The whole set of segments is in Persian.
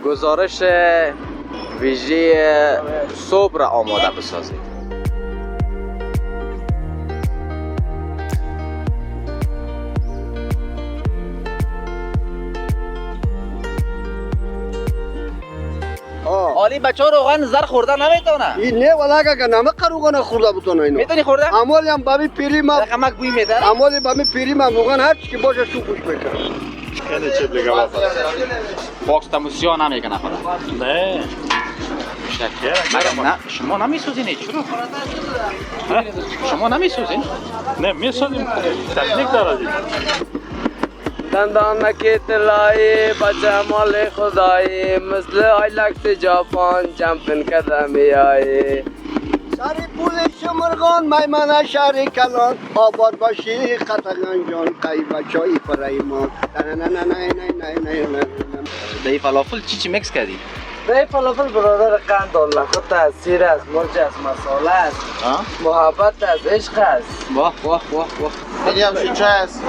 گزارش ویژه صبح را آماده بسازید. عالی بچه ها روغن زر خوردن نمیتونه. این نه ولی که نمک روغن خورده بتونه اینو. میتونی خورده؟ امولی هم بامی پیری ما. رقمک بوی میده؟ امولی بامی پیری ما روغن هر چی که باشه شو پوش میکنه. خیلی چه دیگه واقعا. باکس تموسیا نمیکنه خدا. نه. نه شما نمیسوزین چرا؟ شما نمیسوزین؟ نه میسازیم تکنیک داره دیگه. دندان که طلایی با جمال خدایی مثل آیلکس جاپان چمپن کدمی آیی سری پول شمرغان میمنه شهر کلان آباد باشی قطعان جان قی بچایی پرایمان نه نه نه نه نه نه نه دی فلافل چی میکس کردی؟ به فلافل برادر قند الله خود تاثیر است مرچ است مساله است محبت است عشق است واه واه واه واه. اینی هم شیر چای است.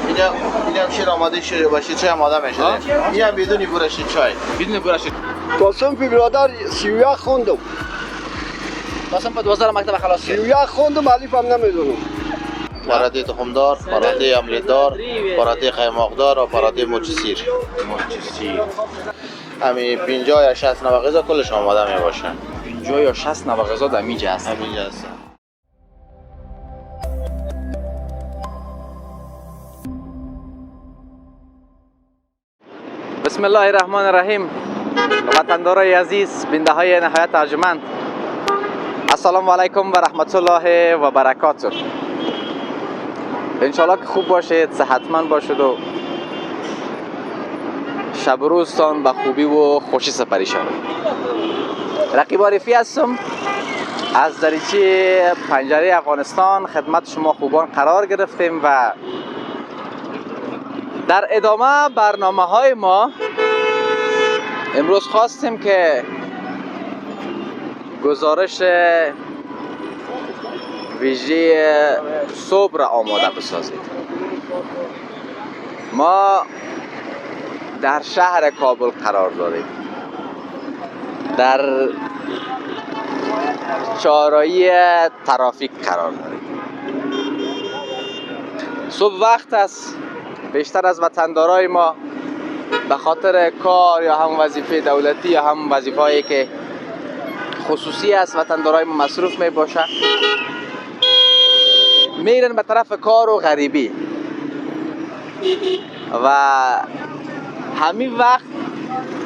اینی هم شیر آماده شده باشه چای آماده میشه. این هم بدونی بوره شیر چای. بدون برش. قسم پی برادر 31 خوندم. قسم په 12 مکتب خلاص کردی. 31 خوندم الف هم نمیدونم. پراته تخمدار، پراته املیدار، پراته قیماقدار و پراته مرچ سیر. همین 50 یا 60 نوع غذا کلش آماده می باشه. 50 یا 60 نوع غذا در اینجا هست. همینجا هست. بسم الله الرحمن الرحیم. وطندارای عزیز، بنده های نهایت ارجمند، السلام علیکم و رحمت الله و برکاته. انشالله که خوب باشید، صحتمند باشید و شب و روزتان به خوبی و خوشی سپری شود. رقیب عارفی هستم از دریچه پنجره افغانستان خدمت شما خوبان قرار گرفتیم و در ادامه برنامه های ما امروز خواستیم که گزارش ویژه صبح را آماده بسازید. ما در شهر کابل قرار داریم، در چهارراه ترافیک قرار داریم. صبح وقت است، بیشتر از وطندارای ما به خاطر کار یا هم وظیفه دولتی یا هم وظیفه‌ای که خصوصی است وطندارای ما مصروف می باشه، میرن به طرف کار و غریبی و همین وقت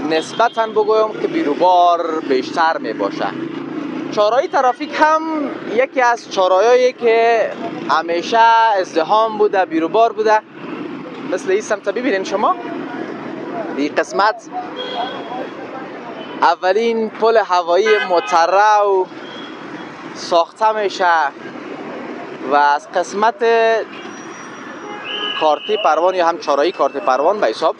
نسبتاً بگویم که بیروبار بیشتر می باشه. چهارراه ترافیک هم یکی از چهارراهایی که همیشه ازدحام بوده، بیروبار بوده. مثل این سمت ببینین شما این قسمت اولین پل هوایی مطرح ساخته میشه و از قسمت کارتی پروان یا هم چهارراهی کارتی پروان به حساب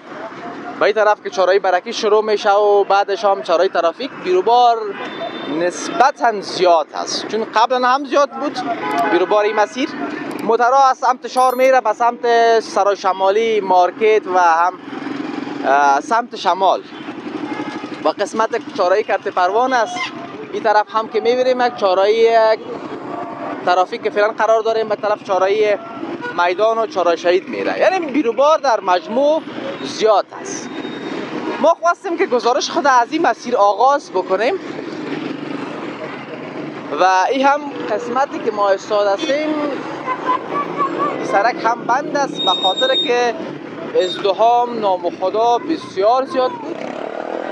به این طرف که چهارراهی برکی شروع میشه و بعدش هم چهارراهی ترافیک بیروبار نسبتاً زیاد هست، چون قبلا هم زیاد بود بیروبار این مسیر. مطرح از سمت شهر میره به سمت سرای شمالی مارکت و هم سمت شمال و قسمت چهارراهی کارتی پروان است. این طرف هم که میبریم یک چهارراهی ترافیک که فعلا قرار داریم به طرف چهارراهی میدان و چهارراه شهید میره. یعنی بیروبار در مجموع زیاد است. ما خواستیم که گزارش خود از این مسیر آغاز بکنیم و این هم قسمتی که ما استاد هستیم سرک هم بند است به خاطر که ازدحام نامخدا بسیار زیاد بود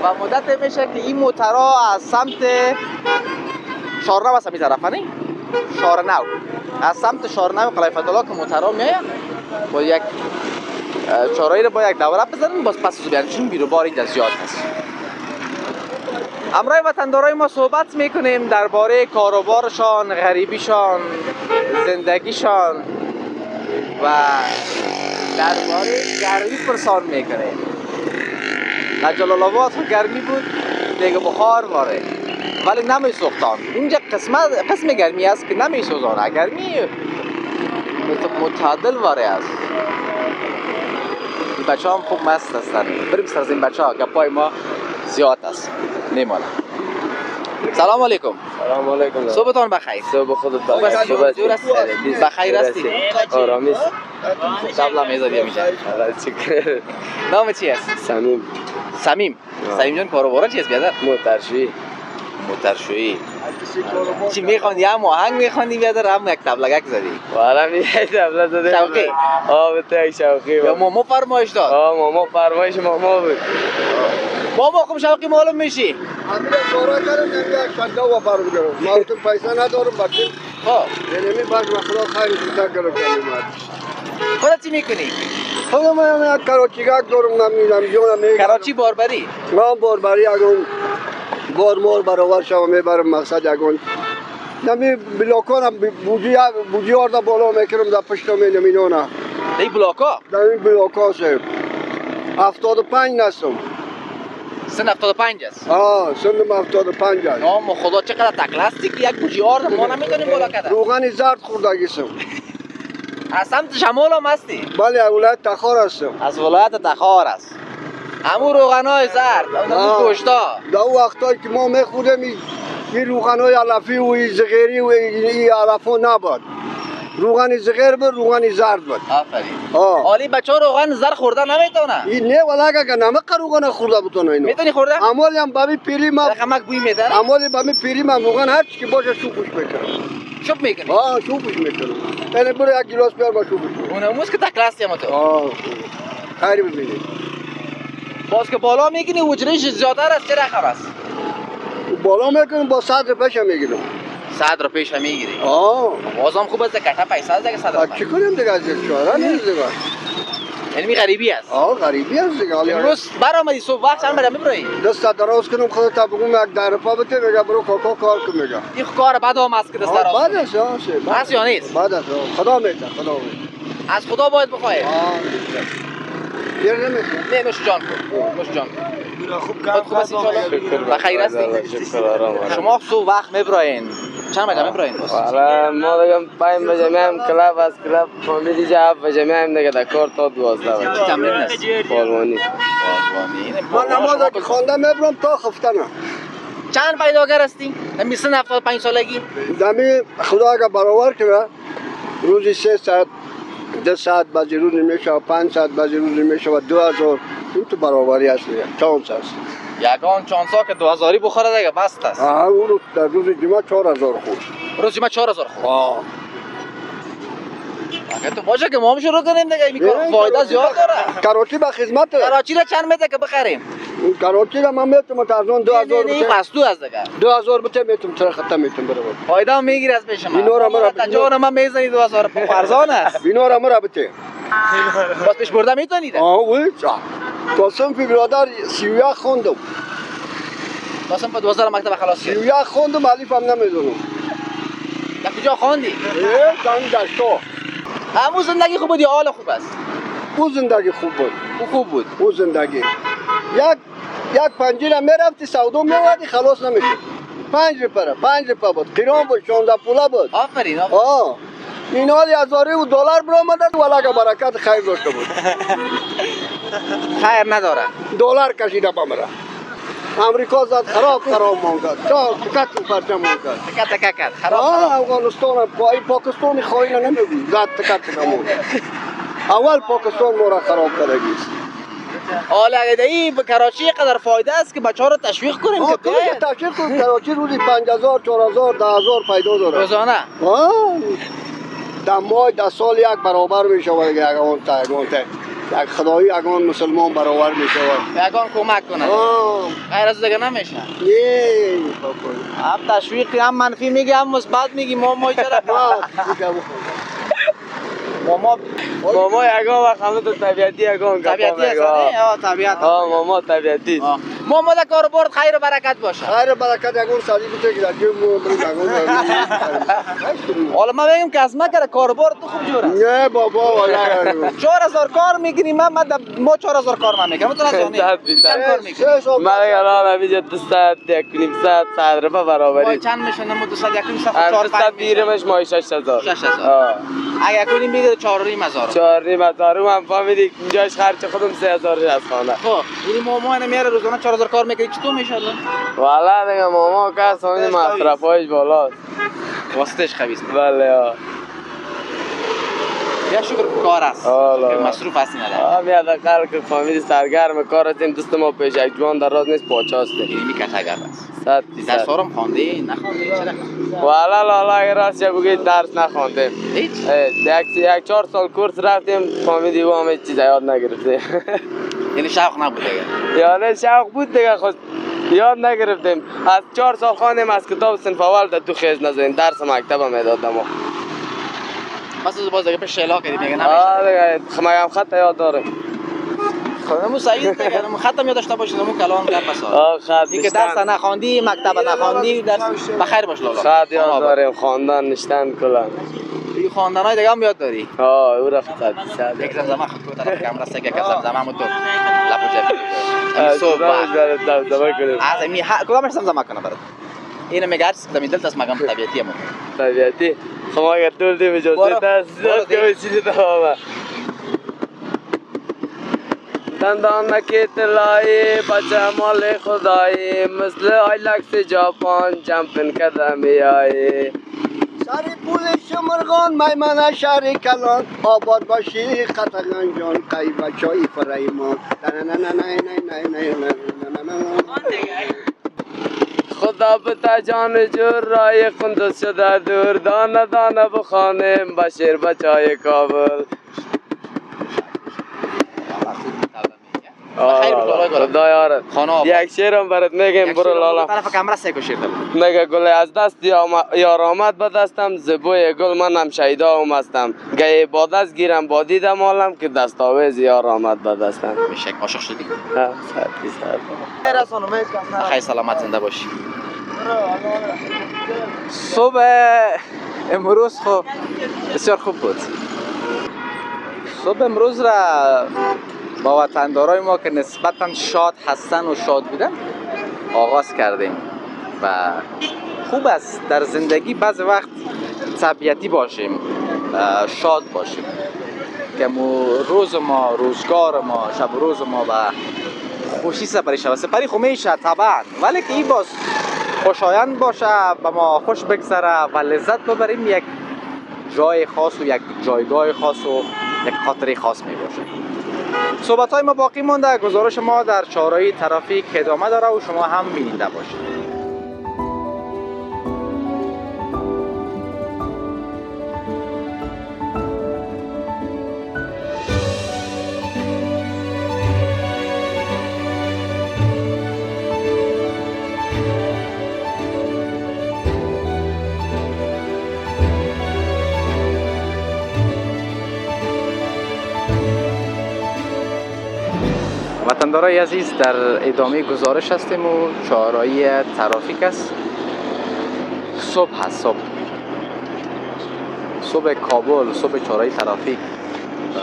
و مدت میشه که این موترها از سمت شارنو است همین طرف نه شارنو از سمت شارنو قلعه فتح‌الله که موترها میاید با یک چهارراهی رو با یک دوره بزنن باز پس از بیان، چون بیروبار اینجا زیاد هست. امروز وطندارای ما صحبت میکنیم درباره کاروبارشان، غریبیشان، زندگیشان و درباره گرمی پرسان میکنیم. در جلال آباد گرمی بود دیگه بخار واره ولی نمیسوختان. اینجا قسم گرمی است که نمیسوزانه، گرمی متعادل واره است. این بچه هم خوب مست هستن. بریم سر از این بچه ها گپای ما زیاد است نمانه. سلام علیکم. سلام علیکم. صبحتان بخیر. صبح خودت خوب است؟ صبح جور است؟ بخیر هستی؟ آرامی است. شبلا میزدی میشه. شکر. نام چی است؟ سمیم. سمیم. سمیم جان کاروبار چی است بیادر؟ موترشویی. موترشویی. چی میخوانی؟ هم آهنگ میخوانی بیادر هم یک تبلگک زدی؟ والا میای تبله زده. شوقی؟ به شوقی. یا ماما فرمایش داد؟ ماما فرمایش ماما بود. ماما خوب شوقی معلوم میشی؟ همین دورا کردم یک شده و برم گرم ما تو پیسه ندارم بچه خب یعنی باش مخلوق خیلی زودتر گرم کردیم خودت چی میکنی؟ خودم هم یک کراچیگک دارم نمیدم جونم میگم کراچی باربری؟ من باربری اگون بار مار برابر شما میبرم مقصد اگون نمی بلاکانم بوجی آرده بالا میکنم در پشتم نمینانه دی بلاکا؟ در این بلاکا سه 75 نستم سن 75 است. سندم 75 است نام خدا چقدر تکلاستی که یک بوجی آرد ما نمیتونیم بالا کده. روغن زرد خوردگیستم از سمت شمال هم هستی؟ بله ولایت تخار هستم از ولایت تخار است. همون روغنای زرد، همون گوشتا. در اون وقتایی که ما میخوردیم این روغنای علفی و این زغیری و این علفا نبود روغن زغیر بود روغن زرد بود آفرین. حالی بچه ها روغن زرد خوردن نمیتونه؟ این نه ولی اگه نمک روغن خورده بتونه اینو میتونی خوردن؟ عمالی هم بمی پیری من خمک بوی میداره؟ عمالی بمی پیری من روغن هر چی که باشه شوپش میکنم شوپ میکنی؟ شوپش میکنم یعنی برو یک گلاس بیار با شوپش میکنم اون موز که تکلاستی هم تو؟ خیلی ببینید باز که بالا میگنی وجرش زیادتر است چه رقم است؟ بالا میکنم با 100 روپیش هم میگیرم 100 روپیش هم میگیری؟ بازم خوب است کتا پیسه است دیگه 100 روپیش چی کنیم دیگه از چهاره نیست دیگه یعنی غریبی است؟ غریبی است دیگه امروز برآمدی صبح وقت چند بده میبری؟ دست دراز کنم خودت بگم یک 10 روپیه بده میگه برو کاکا کار کن میگه این کار بعد هم است که دست دراز بعد است هست یا نیست؟ بعد است خدا میده از خدا باید بخواهی؟ دیر نمیشه نه نوش جان کن نوش جان کن خوب است انشالله؟ بخیر هستی؟ شما صبح وقت میبراین چند بجه میبراین؟ والا ما دیگه 5 بجه میایم کلاب از کلاب فامیلی جا 7 بجه میایم دیگه در کار تا 12 بجه چی تمرین است؟ پالوانی من نماز که خوانده میبرم تا خفتنه چند پیداگر هستی؟ نمی سن 75 سالگی؟ دمی خدا اگه برابر کنه روزی 3 ساعت 10 ساعت بعضی روز نمیشه 5 ساعت بعضی روز نمیشه و 2000 این تو برابری هست دیگه چانس هست یکان چانس ها که 2000 بخوره دیگه بست است اون در روز جمعه 4000 خورد روز جمعه 4000 خورد اگه تو باشه که ما هم شروع کنیم دیگه این کار فایده زیاد داره کراچی به خدمت کراچی را چند میده که بخریم کراچی را من میتونم تا از اون 2000 نه پس تو از دیگه 2000 بته میتونم چرا خطا میتونم برم فایده هم میگیری از پیش من اینا را مرا جان من میزنی 2000 فرزان است اینا را مرا بته باز پیش برده میتونید وای تا صنف برادر 31 خوندم واسه په 2000 مکتب خلاص کرد 31 خوندم الف هم نمیدونم در کجا خواندی زنگ داشتو همون زندگی خوب بود یا حال خوب است او زندگی خوب بود او خوب بود او زندگی یک پنجره میرفتی سودا میوردی خلاص نمیشه 5 روپیه بود قیران بود 16 پوله بود آفرین این حالی هزاری و دلار برآمده ولی برکت خیر داشته بود خیر نداره دلار کشیده بمره امریکا زد خراب مانگد چا کت پرچم مانگد تکت خراب افغانستان پاکستانی خواهی نمیگوی زد تکت نمونگد اول پاکستان ما را خراب کردگیست حالا اگه دایی به کراچی قدر فایده است که بچه ها رو تشویق کنیم که بیاید تشویق کنیم کراچی روزی 5000 4000 10000 پیدا داره روزانه در ماه در سال یک برابر میشه و دیگه اگان یک خدایی اگان مسلمان برابر میشه اگان کمک کنه غیر از دیگه نمیشه هم تشویقی هم منفی میگی هم مثبت میگی ماما چرا ماما یگان وقت همه تو طبیعتی یگان طبیعتی است طبیعت ماما طبیعتی ماما در کاربرد خیر و برکت باشه خیر و برکت یگان سالی بوده که در جیب مو حالا من بگم که از مکر کاربرد تو خوب جور است نه بابا والا 4000 کار میگیری من ما 4000 کار نمیکنم تو رازی چند کار میکنی من الان همینجا 200 1.5 100 روپیه برابری چند میشه نمو 200 1.5 4 بیرمش مای 6000 اگه کنیم میگه 4.5 4.5 هم فهمیدی اینجاش خرچ خودم 3000 از خانه خب این ماما میاره روزانه 4000 4000 کار میکنی چطور میشه الان؟ والا دیگه ماما کس همین مصرفایش بالاست. واسطش خبیث. بله ها. یا شکر کار است. آلا. مصروف هستی نداره. میاد اقل که فامیلی سرگرم کار هستیم دوست ما پیش یک جوان در راز نیست پاچاست. اینی کتاگر است. 100%. درس هارم خوانده نخوانده چرا؟ والا لالا اگر راست بگید درس نخواندیم. هیچ؟ یک 4 سال کورس رفتیم فامیلی و همه چیز یاد نگرفتیم. یعنی شوق نبود دیگه. یعنی شوق بود دیگه خود یاد نگرفتیم. از 4 سال خواندیم از کتاب صنف اول تا تو خیز نزدیم درس مکتب هم میداد ما. بس از باز دیگه به شلا کردی میگه نمیشه. دیگه خمایم خط یاد دارم. خودمو سعید دیگه ختم یاد داشته باشید مو کلام گپ بس. خط دیگه درس نخواندی مکتب نخواندی درس بخیر باش لالا. خط یاد داریم خواندن نشتن کلا. این خواندنای دیگه هم یاد داری. او را خط یک زمزمه خود کو طرف کامرا سگه که زمزمه مو تو لپو جب. صبح. از می کدامش زمزمه کنه برات. اینو میگه هرچی که میدل دست مگم طبیعتی مو. طبیعتی خما اگر طول دیم اجازه دست که چیزی دامه دندان نکی طلایی با جمال خدایی مثل آیلکس جاپان جمپن کدمی آیی سر پول شمرغان میمنه شهر کلان آباد باشی خطگان جان قی بچای فریمان خدا بتا جان جور رای قندوز شده دور دانه دانه بخانیم بشیر بچای کابل خدا یارت یک شیرم برات میگم برو لالا طرف کامرا سگو شیر دل. میگه گل از دست یار آمد به دستم زبوی گل منم شیدا هم هستم گه با دست گیرم با دیدم عالم که دستاویز یار آمد به دستم میشه عاشق شدی. ها خیلی سلامت زنده باشی. صبح امروز خب بسیار خوب بود. صبح امروز را با وطندارای ما که نسبتاً شاد هستن و شاد بودن آغاز کردیم و خوب است در زندگی بعض وقت طبیعتی باشیم شاد باشیم که روز ما روزگار ما شب و روز ما و خوشی سپری شود سپری خو میشه طبعا ولی که این باز خوشایند باشه و ما خوش بگذره و لذت ببریم یک جای خاص و یک جایگاه خاص و یک خاطره خاص می باشه. صحبت های ما باقی مونده گزارش ما در چهارراه ترافیک ادامه داره و شما هم بیننده باشید. وطندارای عزیز در ادامه گزارش هستیم و چهارراه ترافیک است. صبح هست صبح کابل صبح چهارراه ترافیک و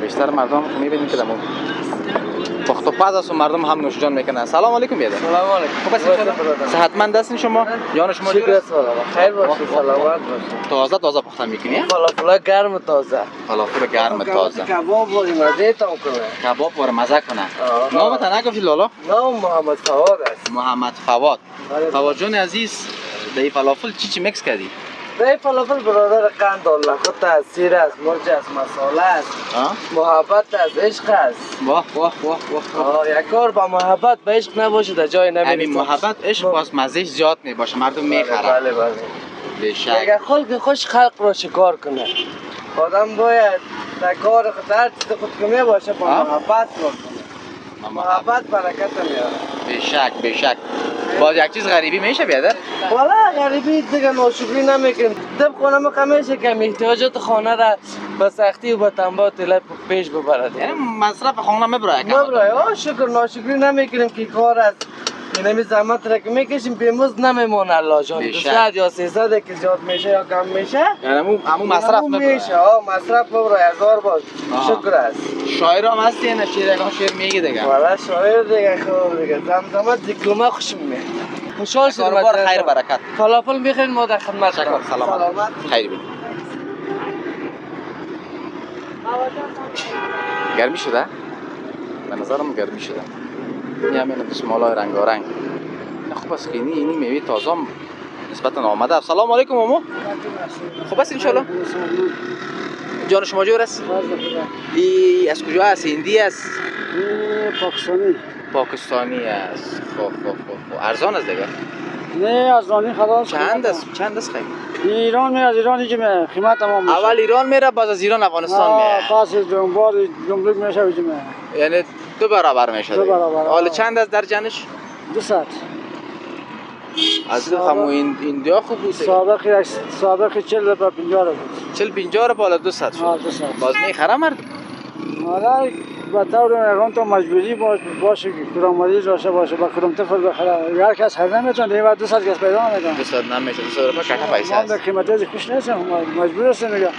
بیشتر مردم میبینیم که دمو پخت و پز است و مردم هم نوش جان میکنن. سلام علیکم بیادر. سلام علیکم. خوب هستید؟ صحتمند هستین شما؟ جان شما جور است؟ خیر باشید سلامت باشید. تازه پخته میکنی؟ فلافل گرم تازه. فلافل گرم تازه. کباب ولی مزه تام کنه. کباب وار مزه کنه. نامت نگفتی لالا؟ نام محمد فواد است. محمد فواد. فواد جان عزیز در فلافل چی میکس کردی؟ در فلافل برادر قند الله خود تاثیر است مرچ است مساله است محبت است عشق است. واه یک کار با محبت به عشق نباشه در جای نمیرسه. همین محبت عشق باز مزهش زیاد میباشه مردم میخرن. بله بیشک. اگر خلق خوش خلق را شکار کنه آدم باید در کار خود هر چیز خود که میباشه با محبت کنه. محبت برکت میاره. بیشک باز یک چیز غریبی میشه بیادر؟ والا غریبی دیگه ناشکری نمیکنیم. دب خانم همیشه که احتیاجات خانه را به سختی و به تنبات پیش ببرد. یعنی مصرف خانه میبره میبره. شکر ناشکری نمیکنیم که کار است. اینمی زحمت را که میکشیم بیمزد نمیمونه الله جان. 200 یا 300 که زیاد میشه یا کم میشه یعنی همون مصرف میبره. مصرف میبره 1000 باز. شکر است. شاعر هم هستی نه شعر میگی دیگه. والا شاعر دیگه خوب دیگه. زمزمه دیپلمه خوشم میاد. خوشحال شدم. کاروبار خیر برکت. فلافل میخورین ما در خدمت. سلامت. خیر بید. گرمی شده؟ به نظرم گرمی شده. این همین دستمالای رنگارنگ. نه خوب است که اینی میوه تازه نسبتا آمده است. سلام علیکم مامو. خوب است ان شاء الله. جان شما جور است؟ ای از کجا است؟ هندی است؟ پاکستانی. پاکستانی است. خب ارزان است دیگه. نه ارزانی خلاص. چند است خیلی؟ ایران از ایران اینجا قیمت تمام میشه. اول ایران میره باز از ایران افغانستان میاد. پس دنبال جمرک میشه اینجا. یعنی دو برابر میشه. دو برابر. حالا چند است درجنش؟ 200. از همون ایندیا خوب بود. سابق 40 تا 50 بود. 40-50 رو بالا 200 شد. 200. باز میخره مرد. حالا با طور اون تو مجبوری باشه که کداماری باشه با کدام طفل بخره. هر کس هر نمیتونه دیگه 200 کس پیدا نمیکنه. 200 نمیشه. 200 روپیه کاش پیسه است. ما قیمتش خوش نیست مجبور هستیم دیگه.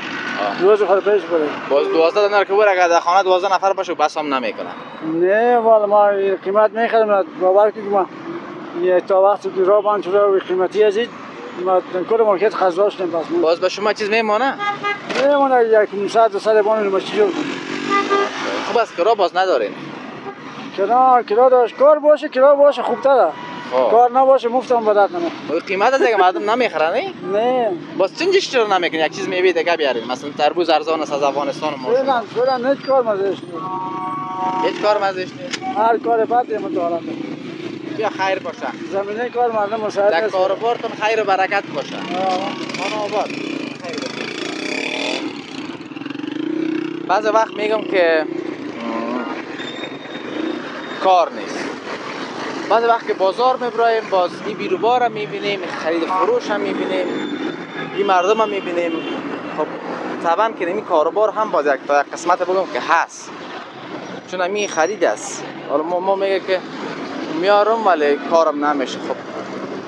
روز خود پیش بره. باز 12 دلار که بره اگر در خانه 12 نفر باشه بس هم نمیکنه. نه والا ما قیمت میخریم باور کنید ما یه تا وقتی که راه بند شده و قیمتی ازید ما کل مارکت خرج داشتیم بس. باز به شما چیز میمونه؟ میمونه یک 200 بانو ما چی جور کنیم. خوب است کرا باز ندارین. کرا داشت کار باشه خوبتره. کار نباشه مفتم بدات نمیه. قیمت از دیگه مردم نمیخرن نه. باز چنجش چرا نمیکنی؟ یک چیز میوه دیگه بیارین. مثلا تربوز ارزان است از افغانستان ما. فعلا هیچ کار مزهش نیست. هیچ کار مزهش نیست. هر کار بعد متعالم. بیا خیر باشه. زمینه کار مردم مساعد در است. کاروبارتون خیر و برکت باشه. خانه آباد. بعضی وقت میگم که کار نیست. بعضی وقت که بازار میبرایم باز این بیروبار هم میبینیم، خرید فروش هم میبینیم، این مردم هم میبینیم. خب طبعا که نمی کاروبار هم باز یک قسمت بگم که هست، چون همین خرید است. حالا ما میگه که میارم ولی کارم نمیشه. خب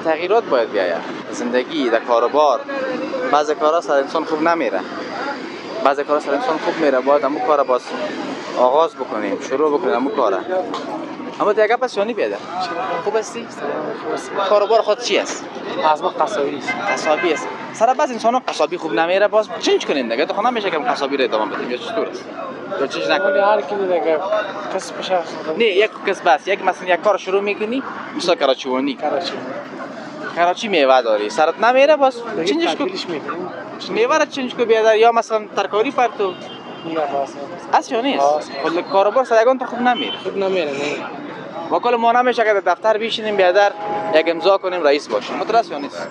تغییرات باید بیاید زندگی در کاروبار. بعضی کارا سر انسان خوب نمیره، بعضی کارا سر انسان خوب میره. باید همون کار باز آغاز بکنیم، شروع بکنیم همون کاره. اما دیگه پس شانی بیاده. خوب هستی؟ کاروبار خود چی است؟ از ما قصابی است. قصابی است. سر بعض انسان ها قصابی خوب نمیره باز چنج کنین دیگه. تو نمیشه که قصابی رو ادامه بدیم یا چطور است؟ یا چیز نکنیم. هر کی دیگه کسبش است. نه یک کسب است. یک مثلا یک کار شروع میکنی مثلا کراچیوانی. کراچی میوه داری. سرت نمیره باز چنجش کن. میوه رو چنج کو بیاد یا مثلا ترکاری پرتو. از چه نیست؟ کل کاروبار سر یگان تا خوب نمیره. نه. با کل ما نمیشه که در دفتر بیشینیم بیادر یک امضا کنیم رئیس باشیم. مترس یا نیست؟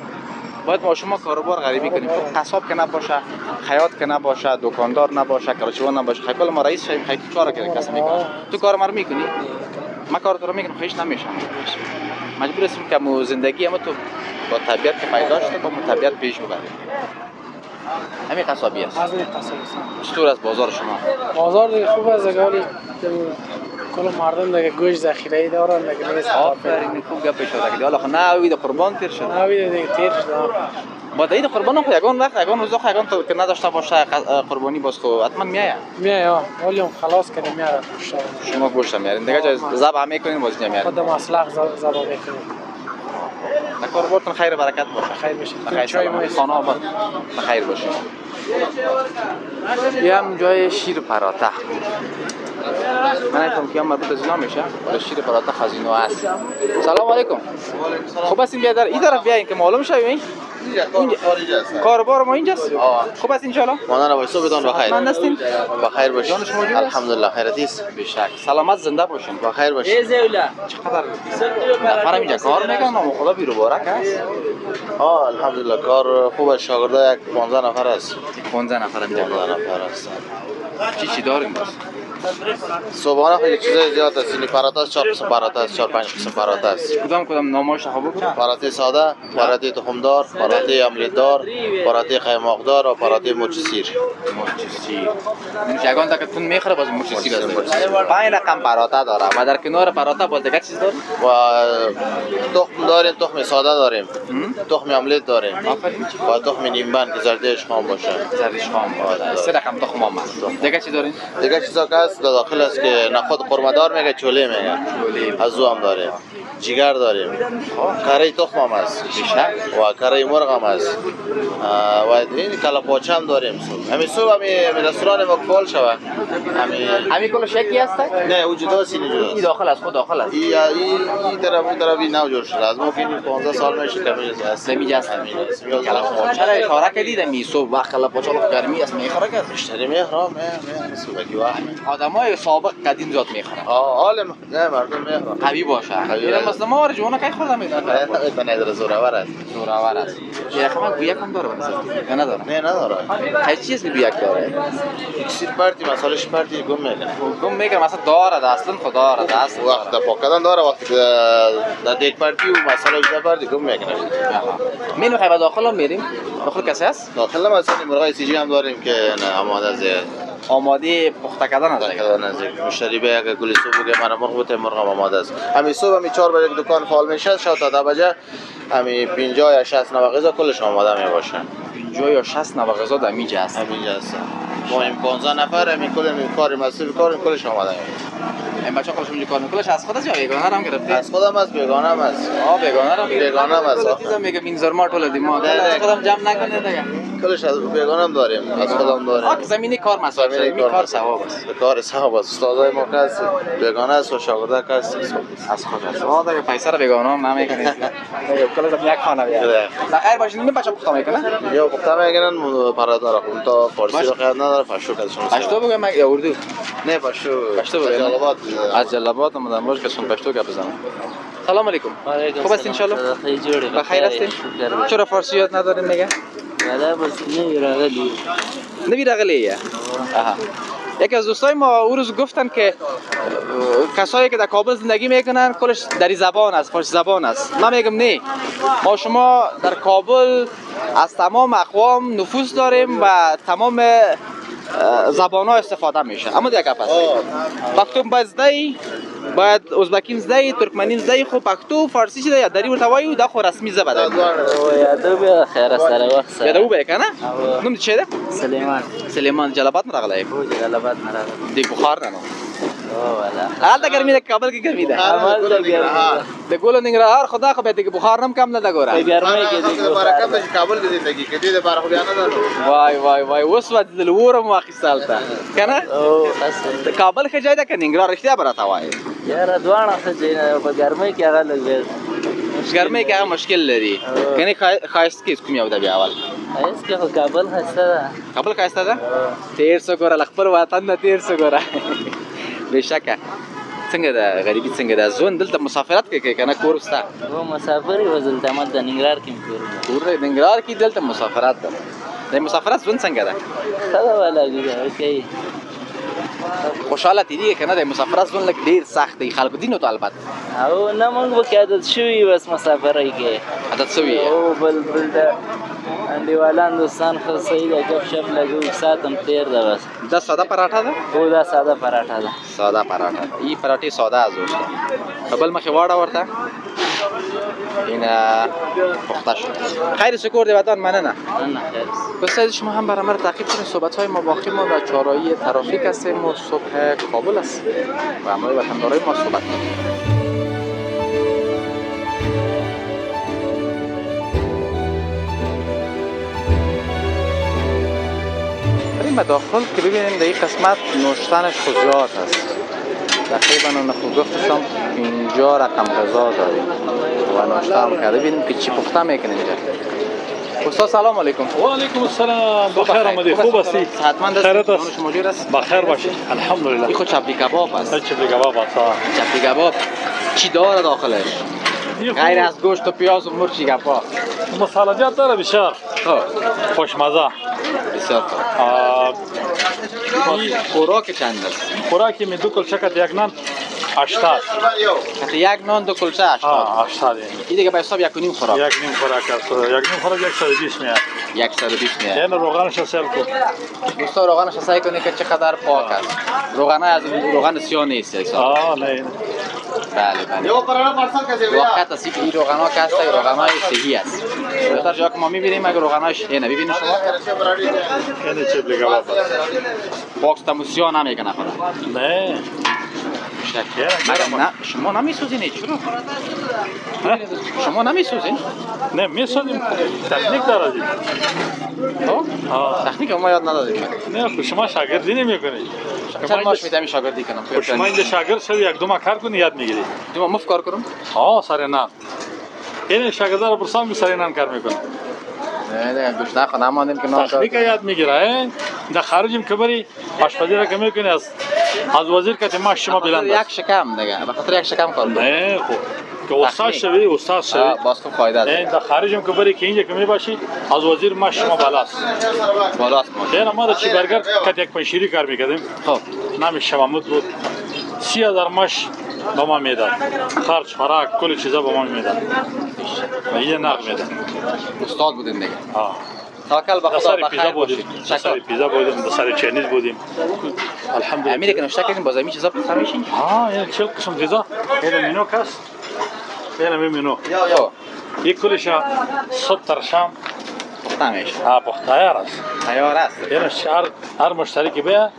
باید ما شما کاروبار غریبی کنیم. قصاب که نباشه، خیاط که نباشه، دکاندار نباشه، کراچیوان نباشه. کل ما رئیس شیم، خیلی کارا که کس میکنه. تو کار ما رو میکنی؟ ما کار تو رو میکنم خیش نمیشه. مجبور هستیم که مو زندگی ما تو با طبیعت که پیدا شده با طبیعت پیش ببریم. همین قصابی است. چطور است بازار شما؟ بازار دیگه خوب است دیگه. کل مردم دیگه گوشت ذخیره‌ای دارن دیگه نیست. آفرین خوب گپ شد دیگه. حالا خب نه وید قربان تیر شد. نه وید دیگه تیر شد. با عید قربان خو یگان وقت یگان روزا خو یگان تو که نداشته باشه قربانی باز خو حتما میاد. میاد. ولی خلاص کنه میاد. شما گوشت میارین دیگه جای ذبح میکنین باز میاد. خود مصلح ذبح میکنیم. کاروبارتون خیر و برکت باشه. خیر باشه. چای ما خانه آباد بخیر باشه. یه هم جای شیر پراته. من ایتم که هم مربوط از اینا میشه ولی شیر پراته خزینه است. سلام علیکم. خوب هستین بیادر این طرف بیاین که معلوم شه این اینجا خارج است. کاروبار ما اینجاست. خوب است ان شاء الله. مانا رو صبحتون بخیر. من هستین بخیر باشین. جان شما جور الحمدلله خیرتی است. بیشک سلامت زنده باشین. بخیر باشین. چقدر نفر اینجا کار میکنن و خدا بیروبارک است. الحمدلله کار خوب است. شاگردا یک 15 نفر است. 15 نفر اینجا 15 نفر است. چی داریم باز؟ صبحانه خیلی چیزای زیاد است. این پراته است، 4 قسم پراته است، 4-5 قسم پراته است. کدام نامش خوب بود؟ پراته ساده، پراته تخمدار، پراته املت دار، پراته قیماق دار و پراته مرچ سیر. مرچ سیر. یگان تا که تون میخوره باز مرچ سیر است. 5 رقم پراته داره و در کنار پراته باز دیگه چیز داره؟ و تخم داریم، تخم ساده داریم. تخم املت داریم. و تخم نیمبند که زردش خام باشه. زردش خام باشه. 3 رقم تخم هم هست. دیگه چی دارین؟ دیگه چیزا که هست داخل است که نخود قرمه دار میگه، چوله میگه. از او هم داره. جگر داریم، کره تخم هم است و کره مرغ هم است و این کلا پاچه هم داریم. همین صبح همین رستوران ما فعال شود. همین کلش یکی هست؟ نه او جداست، این جداست. این داخل است، خود داخل است. این طرف این نو جور شده. از ما که 15 سال میشه که میشه است. نمیجه است. کلا پاچه را اشاره کردید می صبح وقت کلا پاچه گرمی است میخوره که مشتری میخوره صبح کی وقت آدمای سابق قدیم زیاد میخورن. حال نه مردم میخورن قوی باشه. میرم مثلا ما رو جونا کی خوردم میدونم. نه نه زورآور است. زورآور است. یه رقم گویا کم داره مثلا. یا نداره؟ نه نداره. هیچ چیز گویا داره. اکسیر پارتی مسئلهش پارتی گم میکنه. گم میکنه مثلا داره اصلا خدا داره اصلا. وقت پاکدن داره وقتی که در دیت پارتی و مسئلهش در پارتی گم میکنه. مینو خیلی داخل هم میریم. داخل کسی هست؟ داخل مثلا مرغای سی جی هم داریم که آماده است. آماده پخته کردن است. مشتری به یک گل صبح که من مرغ بوده مرغ آماده است. همین صبح همین 4 بجه دکان فعال میشه شب تا 10 بجه همین 50 یا 60 نوع غذا کلش آماده میباشه. 50 یا 60 نوع غذا در میجه است. همینجا است. ما این 15 نفر همین کل کار مسئول کار کلش آماده میشه. این بچه‌ها کلش میگه کار میکنه از خودش یا بیگانه هم گرفته؟ از خودم از بیگانه هم است. بیگانه رو بیگانه هم است. چیزا میگه مینزار ما طول دیما از خودم جمع نکنه دیگه. کلش از بیگانه هم داریم از خودم داریم. زمینی کار مسائل کار ثواب است. کار ثواب است. استادای ما کس بیگانه است و شاگردا کس از خود است. آدم پیسه رو بیگانه هم نمیکنه. کلش یک خانه بیاد. بخیر باشین این بچه‌ها پخته میکنن؟ یا پخته میکنن برادر خون تا فارسی رو خیلی نداره فاشو کدشون. پشتو بگم من یا اردو؟ نه پشتو بگم. جلابات از جلابات اومدم باش که سون پشتو گپ بزنم. سلام علیکم. خوب است ان شاء الله. بخیر هستین؟ چرا فارسی یاد ندارین میگه؟ ولی بس نمیراغلی. نمیراغلیه. آها. یکی از دوستای ما اون روز گفتن که کسایی که در کابل زندگی میکنن کلش دری زبان است، فارسی زبان است. من میگم نه. ما شما در کابل از تمام اقوام نفوذ داریم و تمام زبان ها استفاده میشه. اما دیگه گپ است. پختون بازدی باید ازبکیم زدی، ترکمنیم زدی، خب پختو فارسی چیه یا دری ورتوایی و دا خو رسمی زبان. یادو به خیر سره وقت. یادو به کنه؟ نم چه ده؟ سلیمان جلابات نراغله. جلابات نراغله. دی بخار نه. والا. حال دا گرمی ده کابل کی گرمی ده. عمل ده گرمی. ده گل نگرهار خدا خو به دیگه بخار نم کم نه ده گوره. گرمی که دیگه. برکت بشه کابل کې زندگی کې دې بار خو بیان نه وای اوس ود دلورم واخی سالتا کنه؟ او خاصه. کابل کې ځای ده که ننګرهار رښتیا براته وای. یاره دوانه څه نه په ګرمۍ کې هغه لګي ګرمۍ کې هغه مشکل لري کني خاص کې کوم یو د بیا اول ایس کې خو کابل خسته ده کابل خاصه ده 1300 ګوره خپل وطن نه 1300 ګوره بشکه څنګه ده غریبي څنګه ده ځون دلته مسافرت کې کنه کور وستا و مسافر یو ځل تمه د ننګرهار کې کور د ننګرهار کې دلته مسافرت ده د مسافرت ځون څنګه ده خدا ولا اوکي خوشاله تیری کنه د مسافرت ځون لک ډیر سخت دی خلکو دینو ته البته او نه مونږ به عادت شوی بس مسافرای کې عادت شوی او بل ده انډیوالان دوستان خو صحیح ده گپ شپ لګو ساتم تیر ده بس دا ساده پراټا ده او دا ساده پراټا ده ساده پراټا ای پراټي ساده ازوسته قبل مخې واړه ورته اینا پخته شد خیر شکر دی وطن مننه نه خیر دوستان شما هم برای ما تعقیب کنید صحبت‌های ما باقی ما در چهارراهی ترافیک هستیم و صبح کابل است و همراه وطندارای ما صحبت کنیم بریم مداخل که ببینیم در این قسمت نوشتنش خود زیاد هست تقریبا اون خود گفتشم 50 رقم غذا داریم و نوشتن کرده ببینیم که چی پخته میکنیم اینجا استاد سلام علیکم و علیکم السلام بخیر آمدید خوب هستی حتما خیرت است شما جور است بخیر باشید الحمدلله این خود چپلی کباب است چپلی کباب است چپلی کباب چی داره داخلش غیر از گوشت و پیاز و مرچ کباب مصالحات داره بسیار خوشمزه بسیار این خوراک چند است خوراکی می دو کلچه یک نان 80 حتی یک نان دو کلچه 80 این دیگه به حساب 1.5 خوراک یک نیم خوراک است یک نیم خوراک 120 میاد 120 میاد یعنی روغنش سل کو دوستا روغنش سعی کنید که چقدر پاک است روغن از روغن سیاه نیست نه بله وقت است که این روغن ها که هست روغن های صحیح است بهتر جا که ما میبینیم اگر روغن هاش اینه ببینید شما یعنی چپلی کباب است باکس تمو سیاه نمیکنه خدا نه مگر نه شما نمیسوزینید چرا شما نمیسوزین؟ نه میسازیم تکنیک داره دیگه. خب تکنیک ما یاد ندادیم. نه خب شما شاگردی نمیکنید. چند ماش میتونم شاگردی کنم؟ شما اینجا شاگرد شدی یک دو ماه کار کنی یاد میگیری. دو ماه مفت کار کنم؟ سر نان. این شاگردا رو پرسان می سر نان کار میکنه. نه گوش نخواه نماندیم که نان تکنیک یاد میگیره. در خارجیم که بری آشپزی را که میکنی از وزیر که ماش شما بلند یک شکم دیگه به خاطر یک شکم کار کنم. نه خب که استاد شوی باز تو فایده است. در خارجیم که بری که اینجا که میباشی از وزیر ماش شما بالاست. بالاست ما ما در چی برگر که یک پنشیری کار میکردیم. خب نام شمامود بود 30,000 ماش با ما میداد. خرج خوراک کل چیزا با ما میداد. یه نقد میداد. استاد بودین دیگه. توکل به در خدا سر بخیر پیزا بودیم. باشید. در سر پیزا بودیم. در سر چینیز بودیم. الحمدلله. امیر که نشته کردیم باز چیزا بفهمیشین؟ این 40 قسم غذا. این منو کاست. این منو. خب یک کلش صد ترشم. نمیشه. تیار است. تیار است. این هر مشتری که بیا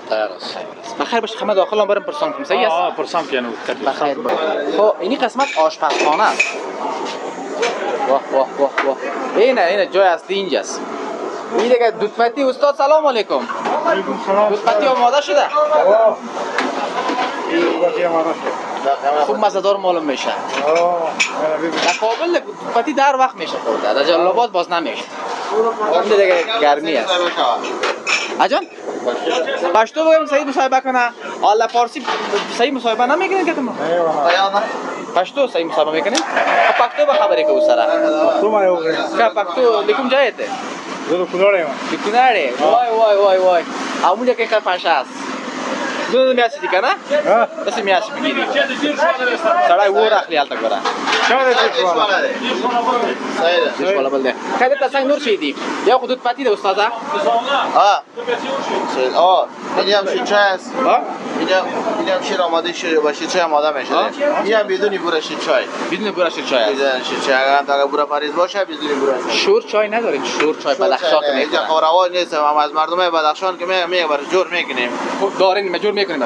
تیار است. بخیر باشه خدمت داخل هم بریم پرسان کنیم. صحیح است؟ پرسام که نو. بخیر باشه. خب اینی قسمت آشپزخانه است. واه واه واه واه. اینه جای اصلی اینجاست. این دیگه دودپتی استاد سلام علیکم. علیکم سلام. دودپتی آماده شده؟ خوب مزه‌دار معلوم میشه. در کابل دودپتی در وقت میشه خورده. در جلال آباد باز نمیشه. اون دیگه گرمی است. اجان پشتو بگم صحیح مصاحبه کنه. حالا فارسی صحیح مصاحبه نمیکنین که تمام. پشتو صحیح مصاحبه میکنین؟ پشتو به خبری که سره. تو ما یو. که پشتو لیکم جایته. زو کولاره ما. لیکوناره. وای. همونجا که پاشه است. دو میاسی دیگه نه؟ بس میاسی بگیری. سړی و راخلی حالت کرا. چاره دې دیش بالا بلده. کله تاسو نور شي دي. یا خودت پتی ده استاده؟ اینم شیچه است. اینم شیر آماده شده باشه چای آماده میشه. اینم بدون بورش چای. بدون بورش چای است. بدون چای اگر بورا پاریز باشه بدون بورش. شور چای ندارین؟ شور چای بدخشان که اینجا قوروان نیست هم از مردم بدخشان که میبره جور میکنیم. خب دارین مجبور میکنیم.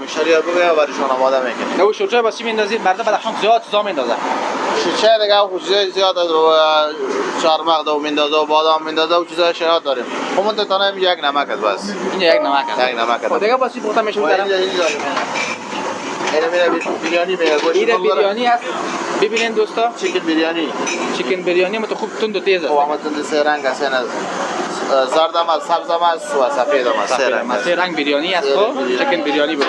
مشتری ها بگه برایشون آماده میکنیم. نه شور چای واسه میندازید مرد بدخشان زیاد چیزا میندازه. شیشه دیگه خوشی زیاد از چهارمغز و میندازه و بادام میندازه و چیزای شیرات داریم. همون تنها یک نمک است بس. این یک نمک است. یک نمک است. دیگه واسه بوتا میشه میذارم. اینا بیریانی میگه گوشت. این بیریانی است. ببینید دوستا چیکن بیریانی. چیکن بیریانی مت خوب تند و تیز است. و همون سه رنگ است نه زرد هم است سبز هم است و سفید هم است سه رنگ بیریانی است و چیکن بیریانی بود.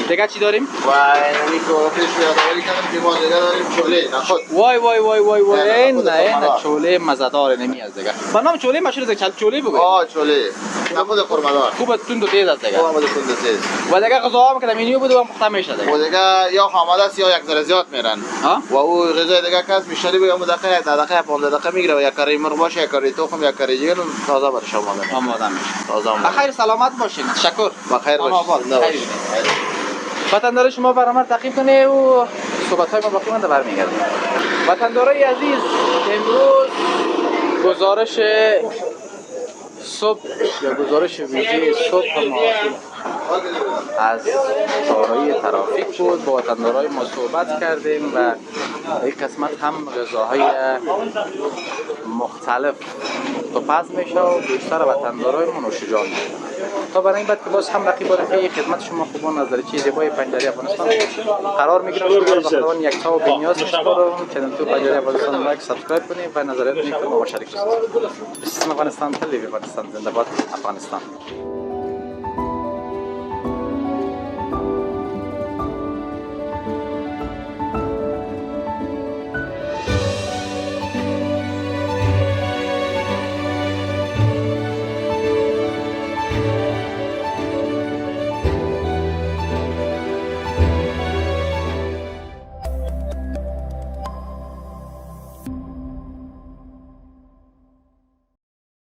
دیگه چی داریم؟ و اینی که پیش یادآوری کردم که ما دیگه داریم چوله نخود. وای نه چوله مزه‌دار نمیاد دیگه. با نام چوله مشهور است چوله بگو. چوله نخود خرمدار. خوب تند و تیز است دیگه. خوب تند و تیز. و دیگه غذا هم که منیو بود و پخته میشه دیگه. و دیگه یا خامده است یا یک ذره زیاد میرن. و او غذای دیگه کس مشتری بگه دقیقه 10 دقیقه 15 دقیقه میگیره و یک کاری مرغ باشه یک کاری تخم یک کاری جگر تازه برای شما آماده میشه. تازه بخیر سلامت باشین. تشکر. بخیر باشین. وطندار شما برنامه تعقیب کنه و صحبت‌های ما باقی مونده برمیگردیم. وطندارای عزیز امروز گزارش صبح یا گزارش ویژه صبح ما از چهارراه ترافیک بود. با وطندارای ما صحبت کردیم و این قسمت هم غذاهای مختلف پز میشه و بیشتر وطندارای ما نوش جان میشه. تا برای این بعد که باز هم رقیبان خدمت شما خوبان نظریه زیبای پنجره افغانستان قرار میگیرم. شما رو بخداوند یک تا و بنیاز میسپارم. چنل تو پنجره افغانستان لایک سابسکرایب کنید و نظریاتتون با ما شریک کنید. بسم افغانستان تلویزیون افغانستان زنده باد افغانستان.